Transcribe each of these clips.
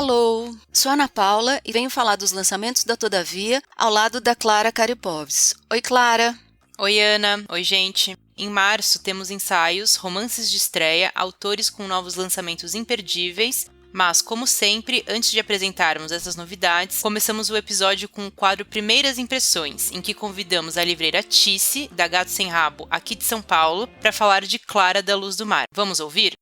Alô, sou Ana Paula e venho falar dos lançamentos da Todavia ao lado da Clara Caripovs. Oi, Clara. Oi, Ana. Oi, gente. Em março temos ensaios, romances de estreia, autores com novos lançamentos imperdíveis, mas, como sempre, antes de apresentarmos essas novidades, começamos o episódio com o quadro Primeiras Impressões, em que convidamos a livreira Tice, da Gato Sem Rabo, aqui de São Paulo, para falar de Clara da Luz do Mar. Vamos ouvir?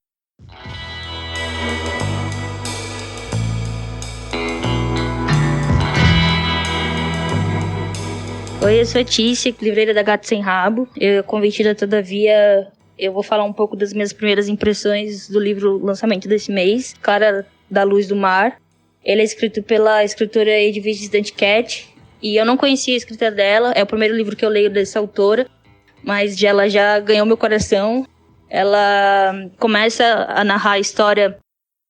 Oi, eu sou a Tice, livreira da Gato Sem Rabo. Convidada, todavia, eu vou falar um pouco das minhas primeiras impressões do livro lançamento desse mês, Clara da Luz do Mar. Ele é escrito pela escritora Edwidge Danticat, e eu não conhecia a escrita dela, é o primeiro livro que eu leio dessa autora, mas ela já ganhou meu coração. Ela começa a narrar a história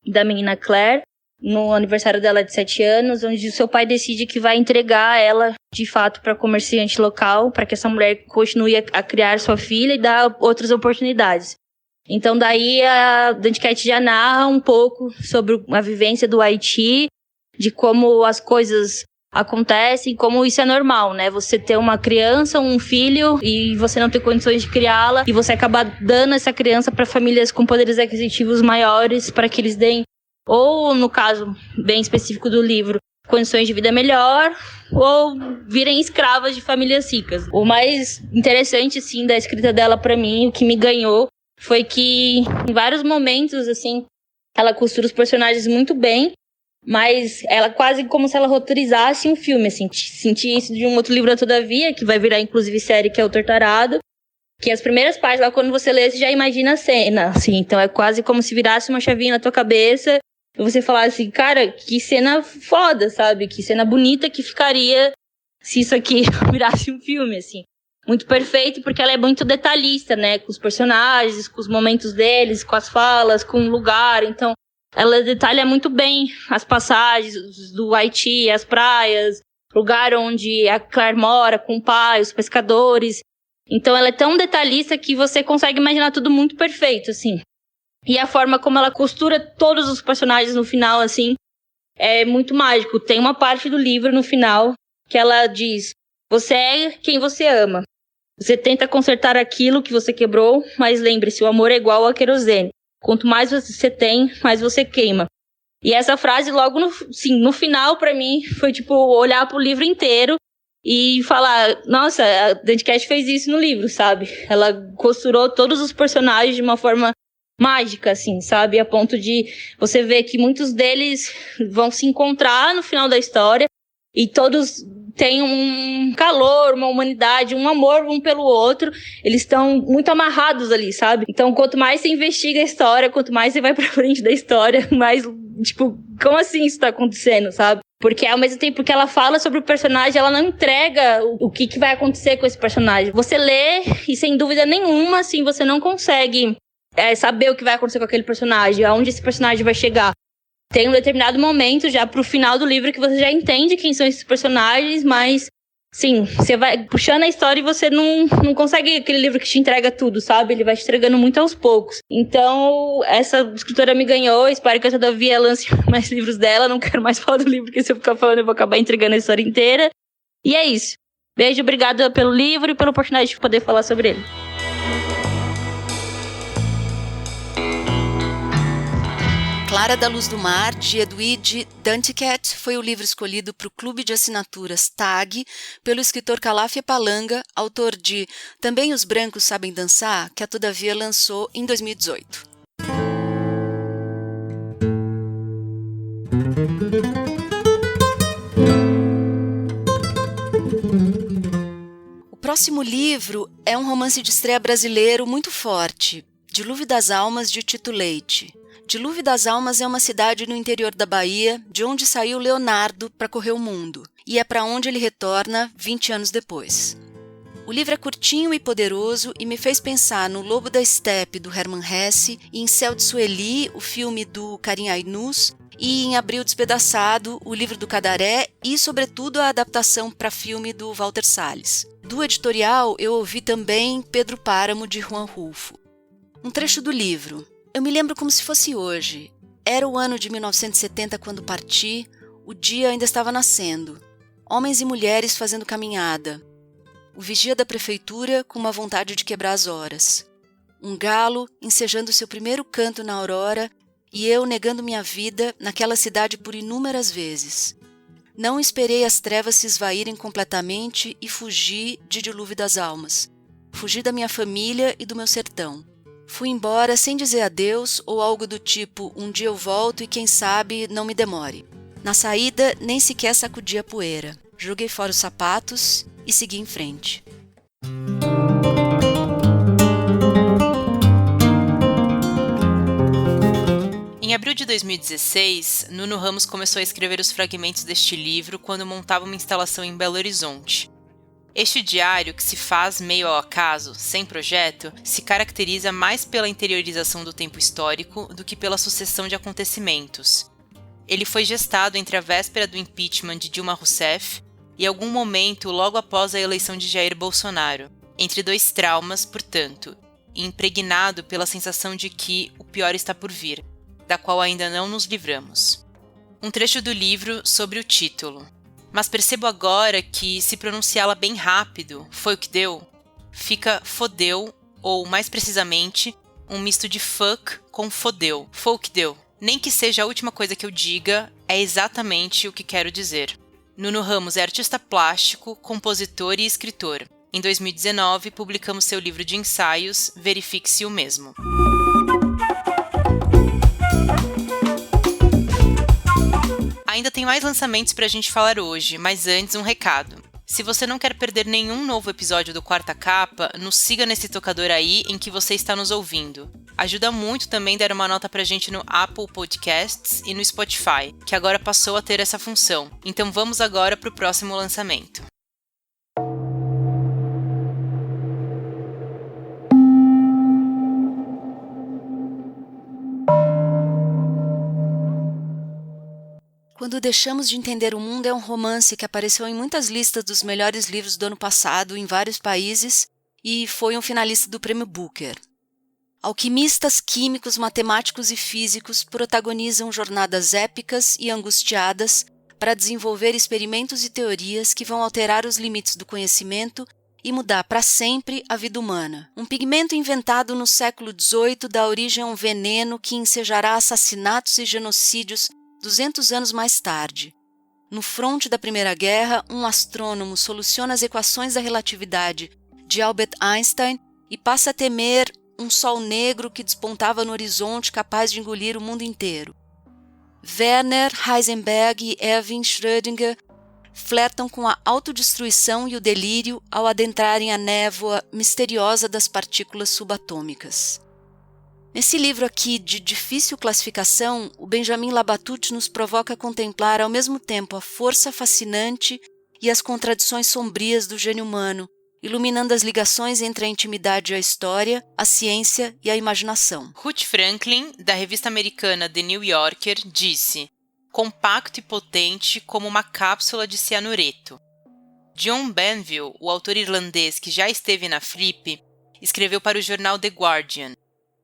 da menina Claire, no aniversário dela de 7 anos, onde o seu pai decide que vai entregar ela, de fato, para comerciante local, para que essa mulher continue a criar sua filha e dar outras oportunidades. Então, daí, a Danticat já narra um pouco sobre a vivência do Haiti, de como as coisas acontecem, como isso é normal, né? Você ter uma criança, um filho, e você não ter condições de criá-la, e você acabar dando essa criança para famílias com poderes aquisitivos maiores, para que eles deem, ou, no caso bem específico do livro, condições de vida melhor, ou virem escravas de famílias ricas. O mais interessante, assim, da escrita dela pra mim, o que me ganhou, foi que, em vários momentos, assim, ela costura os personagens muito bem, mas ela quase como se ela roteirizasse um filme, assim. Senti isso de um outro livro, Todavia, que vai virar, inclusive, série, que é o Torturado, que as primeiras páginas, lá, quando você lê, você já imagina a cena, assim. Então, é quase como se virasse uma chavinha na tua cabeça, e você falar assim, cara, que cena foda, sabe? Que cena bonita que ficaria se isso aqui virasse um filme, assim. Muito perfeito, porque ela é muito detalhista, né? Com os personagens, com os momentos deles, com as falas, com o lugar. Então, ela detalha muito bem as passagens do Haiti, as praias, lugar onde a Claire mora com o pai, os pescadores. Então, ela é tão detalhista que você consegue imaginar tudo muito perfeito, assim. E a forma como ela costura todos os personagens no final, assim, é muito mágico. Tem uma parte do livro no final que ela diz: você é quem você ama. Você tenta consertar aquilo que você quebrou, mas lembre-se, o amor é igual a querosene. Quanto mais você tem, mais você queima. E essa frase, logo no final, pra mim, foi tipo olhar pro livro inteiro e falar: nossa, a Danticat fez isso no livro, sabe? Ela costurou todos os personagens de uma forma mágica, assim, sabe? A ponto de você ver que muitos deles vão se encontrar no final da história e todos têm um calor, uma humanidade, um amor um pelo outro. Eles estão muito amarrados ali, sabe? Então, quanto mais você investiga a história, quanto mais você vai pra frente da história, mais, tipo, como assim isso tá acontecendo, sabe? Porque ao mesmo tempo que ela fala sobre o personagem, ela não entrega o que vai acontecer com esse personagem. Você lê e, sem dúvida nenhuma, assim, você não consegue saber o que vai acontecer com aquele personagem, aonde esse personagem vai chegar. Tem um determinado momento, já pro final do livro, que você já entende quem são esses personagens, mas, sim, você vai puxando a história e você não consegue aquele livro que te entrega tudo, sabe? Ele vai te entregando muito aos poucos. Então, essa escritora me ganhou, espero que eu todavia lance mais livros dela, não quero mais falar do livro, porque se eu ficar falando eu vou acabar entregando a história inteira. E é isso. Beijo, obrigada pelo livro e pela oportunidade de poder falar sobre ele. Clara da Luz do Mar, de Edwidge Danticat, foi o livro escolhido para o clube de assinaturas TAG pelo escritor Calafia Palanga, autor de Também os Brancos Sabem Dançar, que a Todavia lançou em 2018. O próximo livro é um romance de estreia brasileiro muito forte, Dilúvio das Almas, de Tito Leite. Dilúvio das Almas é uma cidade no interior da Bahia, de onde saiu Leonardo para correr o mundo, e é para onde ele retorna 20 anos depois. O livro é curtinho e poderoso e me fez pensar no Lobo da Estepe, do Hermann Hesse, e em Céu de Sueli, o filme do Karim Ainus, e em Abril Despedaçado, o livro do Cadaré e, sobretudo, a adaptação para filme do Walter Salles. Do editorial, eu ouvi também Pedro Páramo, de Juan Rulfo. Um trecho do livro. Eu me lembro como se fosse hoje. Era o ano de 1970 quando parti, o dia ainda estava nascendo. Homens e mulheres fazendo caminhada. O vigia da prefeitura com uma vontade de quebrar as horas. Um galo ensejando seu primeiro canto na aurora e eu negando minha vida naquela cidade por inúmeras vezes. Não esperei as trevas se esvaírem completamente e fugi de Dilúvio das Almas. Fugi da minha família e do meu sertão. Fui embora sem dizer adeus ou algo do tipo, um dia eu volto e quem sabe não me demore. Na saída, nem sequer sacudi a poeira. Joguei fora os sapatos e segui em frente. Em abril de 2016, Nuno Ramos começou a escrever os fragmentos deste livro quando montava uma instalação em Belo Horizonte. Este diário, que se faz meio ao acaso, sem projeto, se caracteriza mais pela interiorização do tempo histórico do que pela sucessão de acontecimentos. Ele foi gestado entre a véspera do impeachment de Dilma Rousseff e algum momento logo após a eleição de Jair Bolsonaro, entre dois traumas, portanto, e impregnado pela sensação de que o pior está por vir, da qual ainda não nos livramos. Um trecho do livro sobre o título. Mas percebo agora que, se pronunciá-la bem rápido, foi o que deu, fica fodeu, ou, mais precisamente, um misto de fuck com fodeu. Foi o que deu. Nem que seja a última coisa que eu diga, é exatamente o que quero dizer. Nuno Ramos é artista plástico, compositor e escritor. Em 2019, publicamos seu livro de ensaios, Verifique-se o Mesmo. Ainda tem mais lançamentos pra gente falar hoje, mas antes um recado. Se você não quer perder nenhum novo episódio do Quarta Capa, nos siga nesse tocador aí em que você está nos ouvindo. Ajuda muito também dar uma nota pra gente no Apple Podcasts e no Spotify, que agora passou a ter essa função. Então vamos agora pro próximo lançamento. Quando Deixamos de Entender o Mundo é um romance que apareceu em muitas listas dos melhores livros do ano passado em vários países e foi um finalista do Prêmio Booker. Alquimistas, químicos, matemáticos e físicos protagonizam jornadas épicas e angustiadas para desenvolver experimentos e teorias que vão alterar os limites do conhecimento e mudar para sempre a vida humana. Um pigmento inventado no século XVIII dá origem a um veneno que ensejará assassinatos e genocídios 200 anos mais tarde. No fronte da Primeira Guerra, um astrônomo soluciona as equações da relatividade de Albert Einstein e passa a temer um sol negro que despontava no horizonte capaz de engolir o mundo inteiro. Werner Heisenberg e Erwin Schrödinger flertam com a autodestruição e o delírio ao adentrarem a névoa misteriosa das partículas subatômicas. Nesse livro aqui, de difícil classificação, o Benjamin Labatut nos provoca a contemplar ao mesmo tempo a força fascinante e as contradições sombrias do gênio humano, iluminando as ligações entre a intimidade e a história, a ciência e a imaginação. Ruth Franklin, da revista americana The New Yorker, disse: compacto e potente como uma cápsula de cianureto. John Banville, o autor irlandês que já esteve na Flip, escreveu para o jornal The Guardian: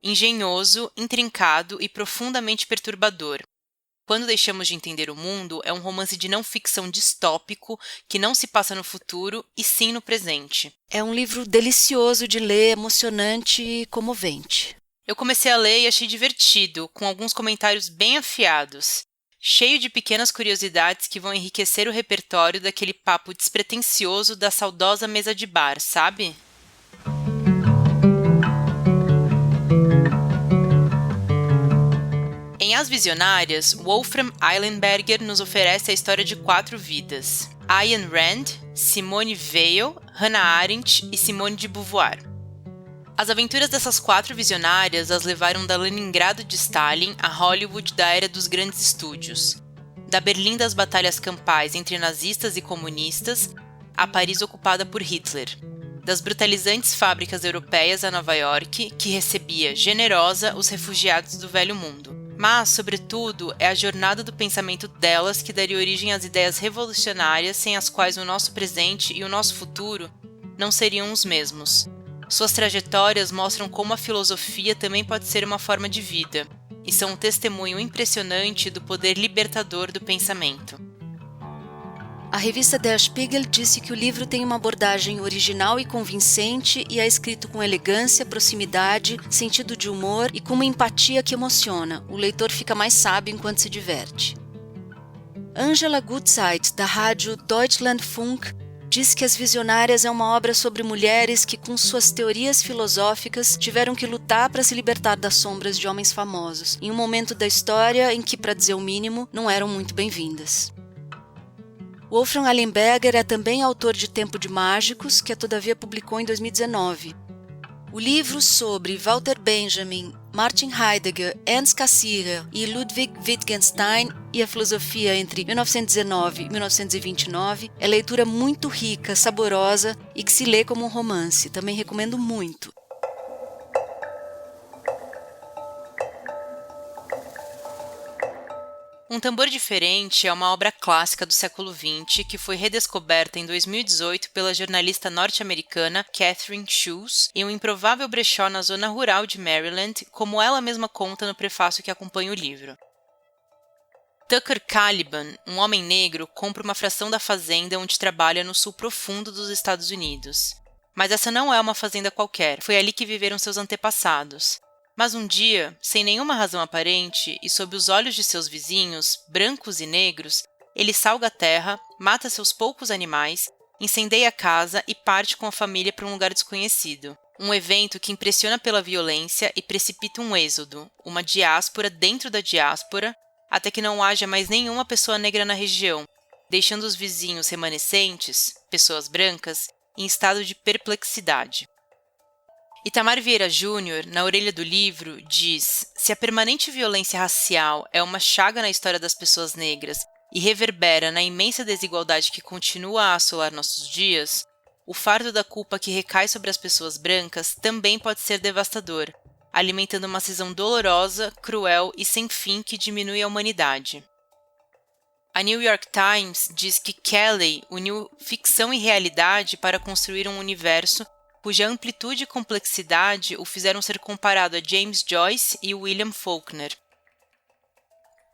engenhoso, intrincado e profundamente perturbador. Quando Deixamos de Entender o Mundo é um romance de não-ficção distópico que não se passa no futuro e sim no presente. É um livro delicioso de ler, emocionante e comovente. Eu comecei a ler e achei divertido, com alguns comentários bem afiados, cheio de pequenas curiosidades que vão enriquecer o repertório daquele papo despretensioso da saudosa mesa de bar, sabe? Em As Visionárias, Wolfram Eilenberger nos oferece a história de 4 vidas: Ayn Rand, Simone Weil, Hannah Arendt e Simone de Beauvoir. As aventuras dessas 4 visionárias as levaram da Leningrado de Stalin a Hollywood da era dos grandes estúdios, da Berlim das batalhas campais entre nazistas e comunistas a Paris ocupada por Hitler, das brutalizantes fábricas europeias a Nova York, que recebia, generosa, os refugiados do Velho Mundo. Mas, sobretudo, é a jornada do pensamento delas que daria origem às ideias revolucionárias sem as quais o nosso presente e o nosso futuro não seriam os mesmos. Suas trajetórias mostram como a filosofia também pode ser uma forma de vida, e são um testemunho impressionante do poder libertador do pensamento. A revista Der Spiegel disse que o livro tem uma abordagem original e convincente e é escrito com elegância, proximidade, sentido de humor e com uma empatia que emociona. O leitor fica mais sábio enquanto se diverte. Angela Gutzeit, da rádio Deutschlandfunk, diz que As Visionárias é uma obra sobre mulheres que, com suas teorias filosóficas, tiveram que lutar para se libertar das sombras de homens famosos, em um momento da história em que, para dizer o mínimo, não eram muito bem-vindas. Wolfram Allenberger é também autor de Tempo de Mágicos, que a Todavia publicou em 2019. O livro sobre Walter Benjamin, Martin Heidegger, Ernst Cassirer e Ludwig Wittgenstein e a filosofia entre 1919 e 1929 é leitura muito rica, saborosa e que se lê como um romance. Também recomendo muito. Um Tambor Diferente é uma obra clássica do século XX que foi redescoberta em 2018 pela jornalista norte-americana Catherine Schulz em um improvável brechó na zona rural de Maryland, como ela mesma conta no prefácio que acompanha o livro. Tucker Caliban, um homem negro, compra uma fração da fazenda onde trabalha no sul profundo dos Estados Unidos. Mas essa não é uma fazenda qualquer, foi ali que viveram seus antepassados. Mas um dia, sem nenhuma razão aparente e sob os olhos de seus vizinhos, brancos e negros, ele salga a terra, mata seus poucos animais, incendeia a casa e parte com a família para um lugar desconhecido. Um evento que impressiona pela violência e precipita um êxodo, uma diáspora dentro da diáspora, até que não haja mais nenhuma pessoa negra na região, deixando os vizinhos remanescentes, pessoas brancas, em estado de perplexidade. Itamar Vieira Júnior, na orelha do livro, diz: se a permanente violência racial é uma chaga na história das pessoas negras e reverbera na imensa desigualdade que continua a assolar nossos dias, o fardo da culpa que recai sobre as pessoas brancas também pode ser devastador, alimentando uma cisão dolorosa, cruel e sem fim que diminui a humanidade. A New York Times diz que Kelly uniu ficção e realidade para construir um universo cuja amplitude e complexidade o fizeram ser comparado a James Joyce e William Faulkner.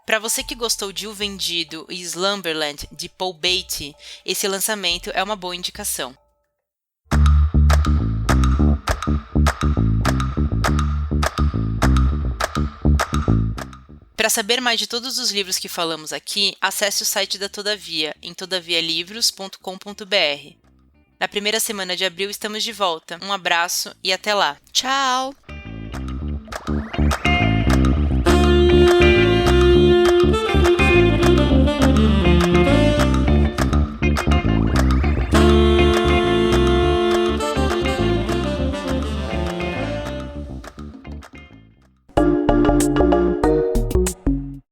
Para você que gostou de O Vendido e Slumberland, de Paul Beatty, esse lançamento é uma boa indicação. Para saber mais de todos os livros que falamos aqui, acesse o site da Todavia, em todavialivros.com.br. Na primeira semana de abril estamos de volta. Um abraço e até lá. Tchau!